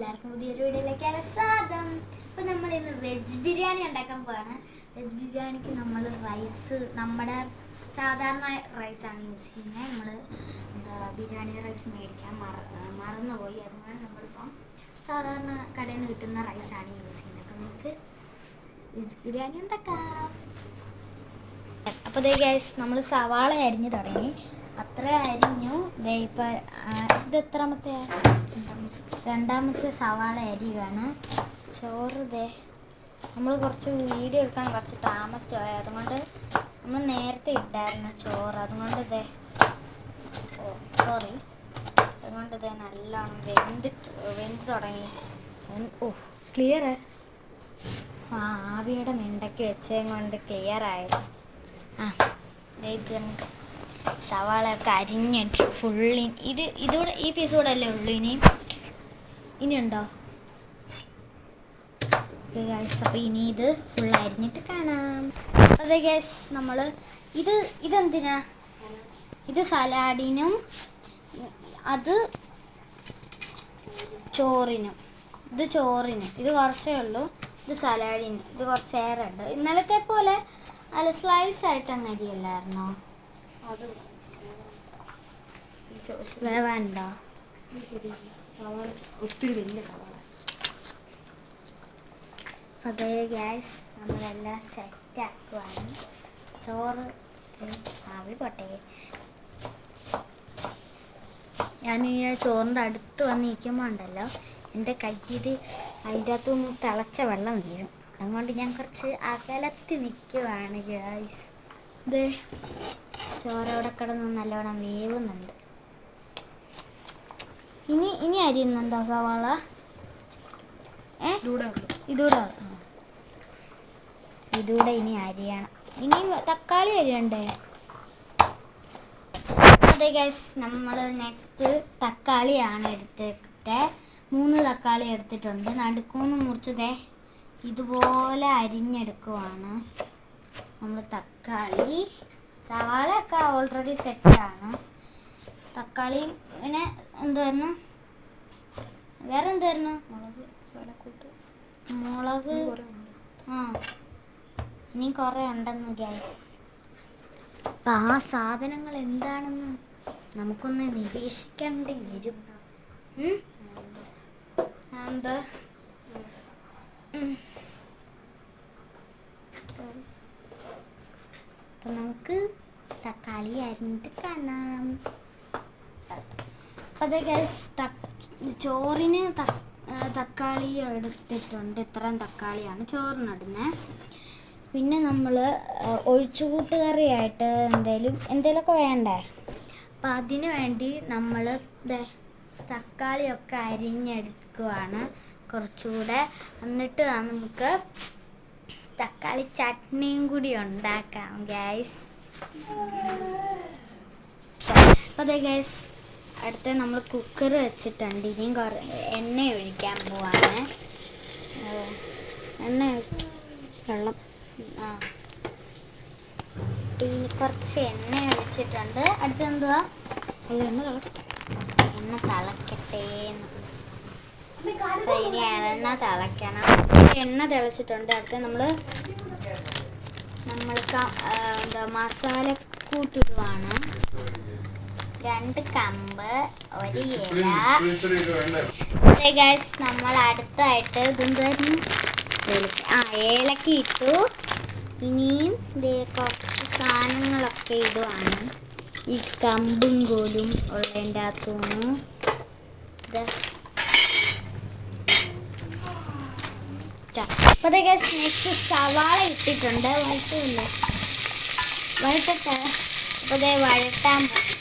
എല്ലാവർക്കും പുതിയൊരു വീഡിയോയിലേക്ക് സ്വാഗതം. അപ്പോൾ നമ്മൾ ഇന്ന് വെജ് ബിരിയാണി ഉണ്ടാക്കാൻ പോവാണ്. വെജ് ബിരിയാണിക്ക് നമ്മൾ റൈസ് നമ്മുടെ സാധാരണ റൈസാണ് യൂസ് ചെയ്യുന്നത്. നമ്മൾ ബിരിയാണി റൈസ് മേടിക്കാൻ മറന്നുപോയി. അതുകൊണ്ട് നമ്മളിപ്പം സാധാരണ കടയിൽ നിന്ന് കിട്ടുന്ന റൈസാണ് യൂസ് ചെയ്യുന്നത്. അപ്പോൾ നമുക്ക് വെജ് ബിരിയാണി ഉണ്ടാക്കാം. അപ്പോൾ ദേ ഗൈസ്, നമ്മൾ സവാള അരിഞ്ഞ് തുടങ്ങി. അത്ര അരിഞ്ഞു. ഇപ്പം ഇത് എത്രാമത്തെ രണ്ടാമത്തെ സവാള അരിയാണ്. ചോറ് ദേ നമ്മൾ കുറച്ച് വീഡിയോ എടുക്കാൻ കുറച്ച് താമസിച്ചു പോയി. അതുകൊണ്ട് നമ്മൾ നേരത്തെ ഇട്ടായിരുന്നു ചോറ്. അതുകൊണ്ട് അതുകൊണ്ട് നല്ലോണം വെന്ത് തുടങ്ങി. ക്ലിയർ ആവിയുടെ മിണ്ടയ്ക്ക് വെച്ചതും കൊണ്ട് ക്ലിയർ ആയത്. ഇത് സവാളയൊക്കെ അരിഞ്ഞിട്ട് ഫുള്ളി ഇതൂടെ ഈ പീസ് കൂടെ അല്ലേ ഉള്ളൂ. ഇനി ഉണ്ടോ? അപ്പോൾ ഇനി ഇത് ഫുൾ അരിഞ്ഞിട്ട് കാണാം. അതെ ഗൈസ്, നമ്മൾ ഇതെന്തിനാ? ഇത് സലാഡിനും അത് ചോറിനും. ഇത് കുറച്ചേ ഉള്ളൂ. ഇത് സലാഡിന് ഇത് കുറച്ചേറെ ഉണ്ട്. ഇന്നലത്തെ പോലെ അല്ല, സ്ലൈസ് ആയിട്ട് അങ്ങ് അരിയല്ലായിരുന്നോ? അത് വേവാനുണ്ടോ? ഒത്തിരി വലിയ സവാള. അതേ ഗ്യാസ്, നമ്മളെല്ലാം സെറ്റ് ആക്കുവാണ്. ചോറ് ആവി പോട്ടെ. ഞാൻ ഈ ചോറിൻ്റെ അടുത്ത് വന്ന് നിൽക്കുമ്പോൾ ഉണ്ടല്ലോ, എൻ്റെ കയ്യിൽ അതിൻ്റെ അകത്തുനിന്ന് തിളച്ച വെള്ളം വീഴും. അതുകൊണ്ട് ഞാൻ കുറച്ച് അകലത്തി നിൽക്കുവാണ് ഗ്യാസ്. ഇതേ ചോറവിടെ കിടന്ന് നല്ലോണം വേവുന്നുണ്ട്. ഇനി അരിയുന്നുണ്ടോ സവാള? ഇതൂടെ ഇനി അരിയണം. ഇനി തക്കാളി അരിയണ്ടേ? അതെ ഗൈസ്, നമ്മൾ നെക്സ്റ്റ് തക്കാളിയാണ് എടുത്തിട്ട് 3 തക്കാളി എടുത്തിട്ടുണ്ട്. നടുക്കൂന്ന് മുറിച്ചതേ ഇതുപോലെ അരിഞ്ഞെടുക്കുവാണ് നമ്മൾ തക്കാളി. സവാളയൊക്കെ ഓൾറെഡി സെറ്റാണ്. തക്കാളി പിന്നെ എന്തായിരുന്നു, വേറെ എന്തായിരുന്നു? മുളക് ഇനി കുറേ ഉണ്ടെന്ന് ഗ്യാസ്. അപ്പം ആ സാധനങ്ങൾ എന്താണെന്ന് നമുക്കൊന്ന് നിരീക്ഷിക്കേണ്ടി വരും. എന്താ അപ്പം നമുക്ക് തക്കാളി അരിഞ്ഞിട്ട് കാണാം. അതെ ഗൈസ്, ചോറിന് തക്കാളി എടുത്തിട്ടുണ്ട്. ഇത്രയും തക്കാളിയാണ് ചോറിനിടുന്നത്. പിന്നെ നമ്മൾ ഒഴിച്ചുകൂട്ടുകറിയായിട്ട് എന്തെങ്കിലുമൊക്കെ വേണ്ടേ? അപ്പം അതിന് വേണ്ടി നമ്മൾ തക്കാളിയൊക്കെ അരിഞ്ഞെടുക്കുവാണ് കുറച്ചുകൂടെ. എന്നിട്ട് നമുക്ക് തക്കാളി ചട്നിയും കൂടി ഉണ്ടാക്കാം ഗൈസ്. അപ്പോൾ അതെ ഗൈസ്, അടുത്ത നമ്മൾ കുക്കർ വെച്ചിട്ടുണ്ട്. ഇനിയും എണ്ണ ഒഴിക്കാൻ പോവാണ്. വെള്ളം പിന്നെ കുറച്ച് എണ്ണ ഒഴിച്ചിട്ടുണ്ട്. അടുത്ത എന്തുവാ? എണ്ണ തിളക്കട്ടെ. ഇനി എണ്ണ തിളക്കണം. എണ്ണ തിളച്ചിട്ടുണ്ട്. അടുത്ത നമ്മൾക്ക് മസാലക്കൂട്ടിടുവാണ്. 2 കമ്പ്, 1 ഇല. ഗൈസ്, നമ്മൾ അടുത്തായിട്ട് ഏലക്ക ഇട്ടു. ഇനിയും കുറച്ച് സാധനങ്ങളൊക്കെ ഇടുവാണ്. ഈ കമ്പും കോലും ഉള്ളതിൻ്റെ അകത്തുനിന്ന് അപ്പോൾ ഗൈസ്, നെക്സ്റ്റ് സവാള ഇട്ടിട്ടുണ്ട്. വഴട്ടട്ടെ. അപ്പോൾ വഴട്ടാൻ പോകും.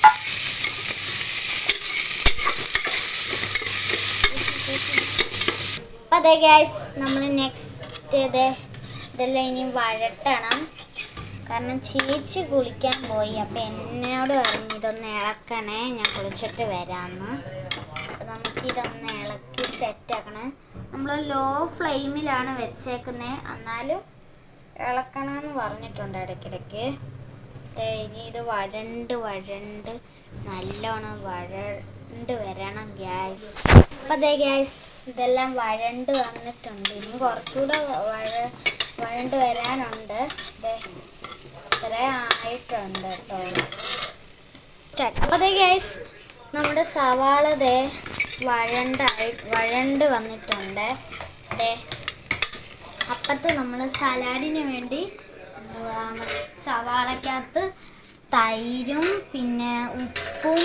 അതെ ഗൈസ്, നമ്മൾ നെക്സ്റ്റ് ഇതെല്ലാം ഇനി വഴട്ടണം. കാരണം ചേച്ചി കുളിക്കാൻ പോയി. അപ്പം എന്നോട് പറഞ്ഞു ഇതൊന്ന് ഇളക്കണേ, ഞാൻ കുളിച്ചിട്ട് വരാമെന്ന്. അപ്പം നമുക്കിതൊന്ന് ഇളക്കി സെറ്റാക്കണം. നമ്മൾ ലോ ഫ്ലെയിമിലാണ് വെച്ചേക്കുന്നത്. എന്നാലും ഇളക്കണമെന്ന് പറഞ്ഞിട്ടുണ്ട് ഇടയ്ക്കിടയ്ക്ക്. ഇനി ഇത് വഴണ്ട് നല്ലോണം വഴണ്ട് വരണം ഗ്യാസ്. അപ്പോൾ അതെ ഗ്യാസ് ഇതെല്ലാം വഴണ്ട് വന്നിട്ടുണ്ട്. ഇനി കുറച്ചുകൂടെ വഴണ്ട് വരാനുണ്ട്. ഇത്ര ആയിട്ടുണ്ട് കേട്ടോ. അപ്പോൾ അതെ ഗ്യാസ് നമ്മുടെ സവാള വഴണ്ട് വന്നിട്ടുണ്ട്. അപ്പത്ത് നമ്മൾ സലാഡിന് വേണ്ടി സവാളക്കകത്ത് തൈരും പിന്നെ ഉപ്പും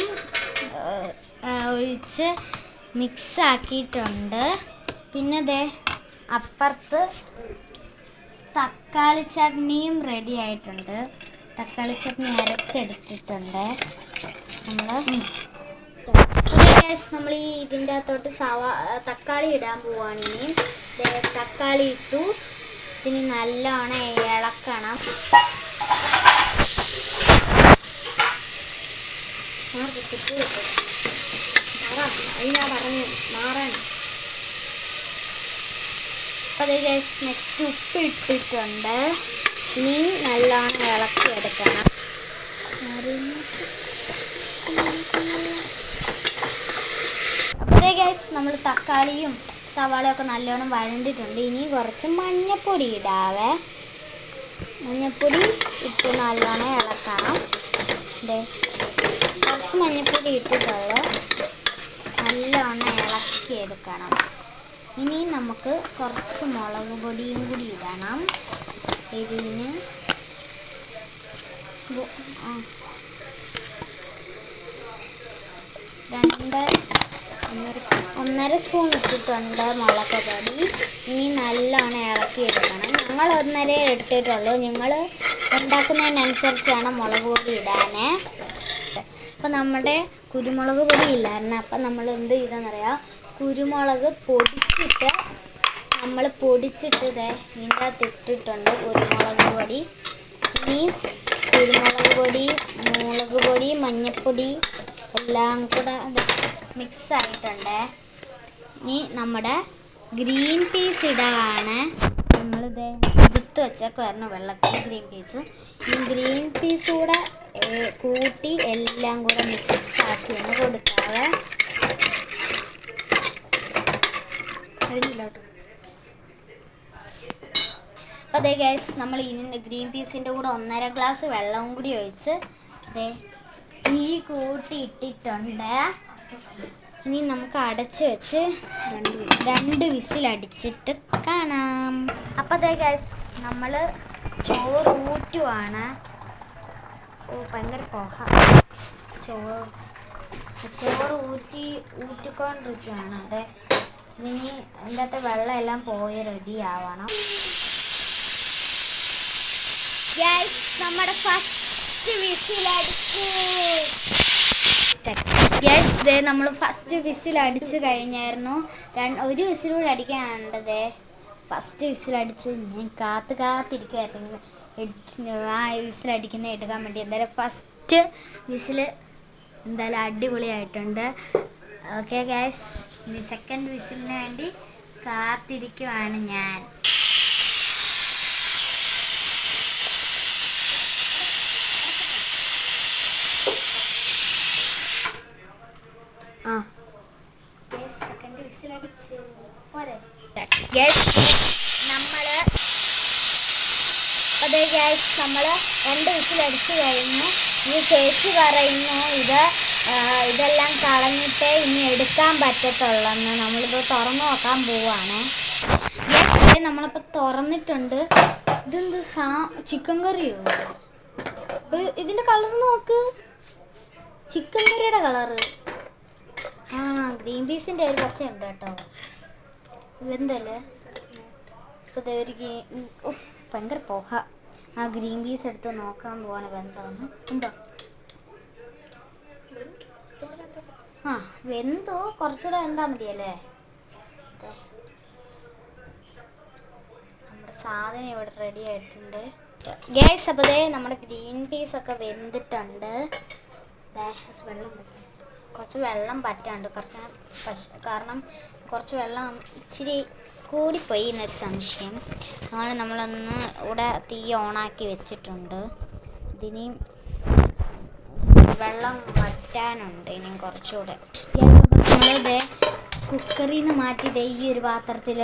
ഒഴിച്ച് മിക്സ് ആക്കിയിട്ടുണ്ട്. പിന്നെ അപ്പുറത്ത് തക്കാളി ചട്നിയും റെഡി ആയിട്ടുണ്ട്. തക്കാളി ചട്നി അരച്ചെടുത്തിട്ടുണ്ട് നമ്മൾ ഇതിൻ്റെ അകത്തോട്ട് തക്കാളി ഇടാൻ പോവാണ്. ഇനി തക്കാളി ഇട്ടു. ഇനി നല്ലോണം ഇളക്കണം. നെക്സ്റ്റ് ഉപ്പ് ഇട്ടിട്ടുണ്ട്. ഇനി നല്ലോണം ഇളക്കിയെടുക്കണം. നമ്മൾ തക്കാളിയും സവാളയൊക്കെ നല്ലോണം വഴണ്ടിട്ടുണ്ട്. ഇനി കുറച്ച് മഞ്ഞപ്പൊടി ഇടാവേ. മഞ്ഞപ്പൊടി ഇട്ട് നല്ലോണം ഇളക്കണം. കുറച്ച് മഞ്ഞപ്പൊടി ഇട്ടിട്ടുള്ളൂ. നല്ലോണം ഇളക്കിയെടുക്കണം. ഇനി നമുക്ക് കുറച്ച് മുളക് പൊടിയും കൂടി ഇടണം. ഇതിന് 1.5 സ്പൂൺ ഇട്ടിട്ടുണ്ട് മുളക് പൊടി. ഇനി നല്ലോണം ഇളക്കിയെടുക്കണം. ഞങ്ങൾ 1.5 എടുത്തിട്ടുള്ളൂ. നിങ്ങൾ ഉണ്ടാക്കുന്നതിനനുസരിച്ചാണ് മുളക് പൊടി ഇടാനേ. അപ്പം നമ്മുടെ കുരുമുളക് പൊടി ഇല്ലായിരുന്നു. അപ്പം നമ്മൾ എന്ത് ചെയ്തെന്നറിയാം, കുരുമുളക് പൊടിച്ചിട്ട് ഇതിൻ്റെ അകത്ത് ഇട്ടിട്ടുണ്ട് കുരുമുളക് പൊടി. ഇനി കുരുമുളക് പൊടി, മുളക് പൊടി, മഞ്ഞൾപ്പൊടി എല്ലാം കൂടെ മിക്സ് ആയിട്ടുണ്ട്. ഇനി നമ്മുടെ ഗ്രീൻ പീസ് ഇടാണ്. നമ്മളിത് എടുത്ത് വെച്ചേക്കുമായിരുന്നു വെള്ളത്തിൽ ഗ്രീൻ പീസ്. ഈ ഗ്രീൻ പീസ് കൂടെ കൂട്ടി എല്ലാം കൂടെ മിക്സ് ആക്കി ഒന്ന് കൊടുക്കാവേ. അപ്പോൾ അതെ ഗൈസ് നമ്മൾ ഇതിൻ്റെ ഗ്രീൻ പീസിൻ്റെ കൂടെ 1.5 ഗ്ലാസ് വെള്ളവും കൂടി ഒഴിച്ച് ഈ കൂട്ടി ഇട്ടിട്ടുണ്ട്. ഇനി നമുക്ക് അടച്ച് വെച്ച് 2 വിസിലടിച്ചിട്ട് കാണാം. അപ്പോൾ അതെ ഗൈസ് നമ്മൾ ചോറ് ഊറ്റുവാണ്. ഭയങ്കര പോഹ. ചോറ് ഊറ്റിക്കൊണ്ടിരിക്കുകയാണ്. ഇനി അതിൻ്റെ അകത്ത് വെള്ളം എല്ലാം പോയി റെഡി ആവണം. നമ്മുടെ നമ്മൾ ഫസ്റ്റ് വിസിൽ അടിച്ച് കഴിഞ്ഞായിരുന്നു. 1 വിസിൽ കൂടെ അടിക്കാനുണ്ട്. ഫസ്റ്റ് വിസിലടിച്ച് ഞാൻ കാത്തിരിക്കുമായിരുന്നു ആ വിസിലടിക്കുന്ന എടുക്കാൻ വേണ്ടി. എന്തായാലും ഫസ്റ്റ് വിസിൽ എന്തായാലും അടിപൊളിയായിട്ടുണ്ട്. ഓക്കെ ഗൈസ്, ഇനി സെക്കൻഡ് വിസിലിന് വേണ്ടി കാത്തിരിക്കുവാണ് ഞാൻ. സെക്കൻഡ് വിസിലടിച്ച് പോരെ. നമ്മൾ 2 വിസിലടിച്ച് കഴിഞ്ഞു. ഇനി ചേച്ചി പറയുന്നു ഇതെല്ലാം കളഞ്ഞിട്ടേ ഇനി എടുക്കാൻ പറ്റത്തുള്ളെന്ന്. നമ്മളിപ്പോൾ തുറന്നു നോക്കാൻ പോവാണ്. നമ്മളിപ്പോൾ തുറന്നിട്ടുണ്ട്. ഇതെന്ത് ചിക്കൻ കറിയോ? ഇതിൻ്റെ കളർ നോക്ക്, ചിക്കൻ കറിയുടെ കളറ്. ഗ്രീൻ പീസിൻ്റെ ഒരു പച്ചയുണ്ട് കേട്ടോ. ഇതെന്തല്ലേ ഇപ്പോൾ ഭയങ്കര പോഹ. ആ ഗ്രീൻ പീസ് എടുത്ത് നോക്കാൻ പോവാണ് വെന്തോന്ന്. ഉണ്ടോ? വെന്തോ, കുറച്ചുകൂടെ വെന്താൽ മതിയല്ലേ. നമ്മുടെ സാധനം ഇവിടെ റെഡി ആയിട്ടുണ്ട് ഗൈസ്. അപ്പോൾ നമ്മുടെ ഗ്രീൻ പീസൊക്കെ വെന്തിട്ടുണ്ട്. കുറച്ച് വെള്ളം പറ്റാണ്ട് കാരണം കുറച്ച് വെള്ളം ഇച്ചിരി കൂടിപ്പോയി എന്നൊരു സംശയം. അങ്ങനെ നമ്മളൊന്ന് ഇവിടെ തീ ഓണാക്കി വെച്ചിട്ടുണ്ട്. ഇതിനിയും വെള്ളം വറ്റാനുണ്ട്, ഇനിയും കുറച്ചുകൂടെ. നമ്മളിത് കുക്കറിൽ നിന്ന് മാറ്റി ഈ ഒരു പാത്രത്തിൽ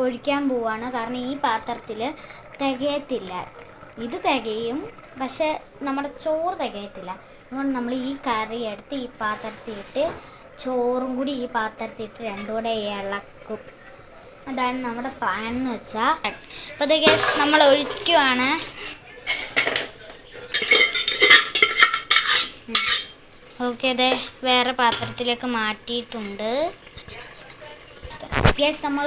ഒഴിക്കാൻ പോവാണ്. കാരണം ഈ പാത്രത്തിൽ തികയത്തില്ല. ഇത് തികയും, പക്ഷെ നമ്മുടെ ചോറ് തികയത്തില്ല. അതുകൊണ്ട് നമ്മൾ ഈ കറി എടുത്ത് ഈ പാത്രത്തിലിട്ട് ചോറും കൂടി ഈ പാത്രത്തിലിട്ട് രണ്ടും കൂടെ ഇളക്കും. അതാണ് നമ്മുടെ പ്ലാൻ എന്ന് വെച്ചാൽ. അപ്പോൾ ഗ്യാസ് നമ്മൾ ഒഴിക്കുവാണ്. ഓക്കെ, അതെ വേറെ പാത്രത്തിലേക്ക് മാറ്റിയിട്ടുണ്ട്. ഗ്യാസ് നമ്മൾ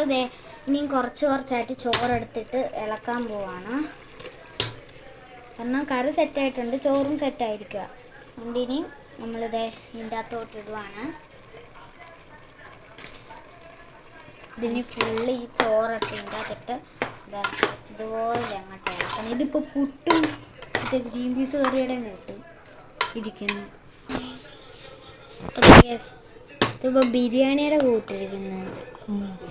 ഇനിയും കുറച്ചായിട്ട് ചോറെടുത്തിട്ട് ഇളക്കാൻ പോവാണ്. കാരണം കറി സെറ്റായിട്ടുണ്ട്, ചോറും സെറ്റായിരിക്കുക. അതുകൊണ്ട് ഇനി ഇതിൻ്റെ അകത്തോട്ട് ഇടുവാണ്. ഇതിന് ഫുള്ള് ഈ ചോറൊക്കെ ഇതിൻ്റെ അകത്തിട്ട് ഇതുപോലെ അങ്ങോട്ട് ഇളക്കണം. ഇതിപ്പോൾ പുട്ടും ഗ്രീൻ പീസ് കറിയുടെ കൂട്ടും ഇരിക്കുന്നു. ഇതിപ്പോൾ ബിരിയാണിയുടെ കൂട്ടിരിക്കുന്നത്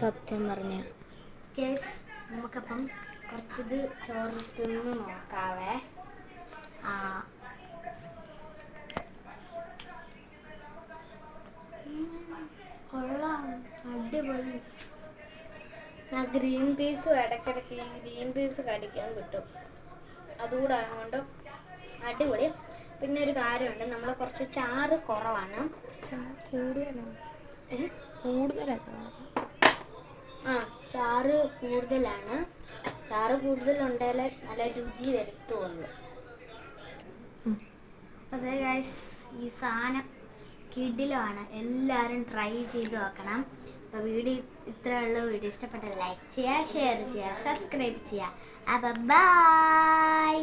സത്യം പറഞ്ഞ. കേസ് നമുക്കപ്പം കുറച്ചിത് ചോറ് തിന്ന് നോക്കാവേ. കൊള്ളാം, അടിപൊളി. ഞാൻ ഗ്രീൻ പീസും ഇടയ്ക്കിടയ്ക്ക് ഈ ഗ്രീൻ പീസ് കടിക്കാൻ കിട്ടും, അതുകൂടെ ആയതുകൊണ്ട് അടിപൊളി. പിന്നെ ഒരു കാര്യമുണ്ട്, നമ്മൾ കുറച്ച് ചാറ് കുറവാണ്. ചാറ് കൂടുതലാണ്. ചാറ് കൂടുതലുണ്ടെങ്കിലേ നല്ല രുചി വരുത്തുള്ളൂ. അതെ ഗൈസ്, ഈ സാധനം കിടിലമാണ്. എല്ലാവരും ട്രൈ ചെയ്ത് നോക്കണം. അപ്പോൾ വീഡിയോ ഇത്രയുള്ള വീഡിയോ ഇഷ്ടപ്പെട്ട ലൈക്ക് ചെയ്യുക, ഷെയർ ചെയ്യുക, സബ്സ്ക്രൈബ് ചെയ്യുക. അപ്പോൾ ബൈ.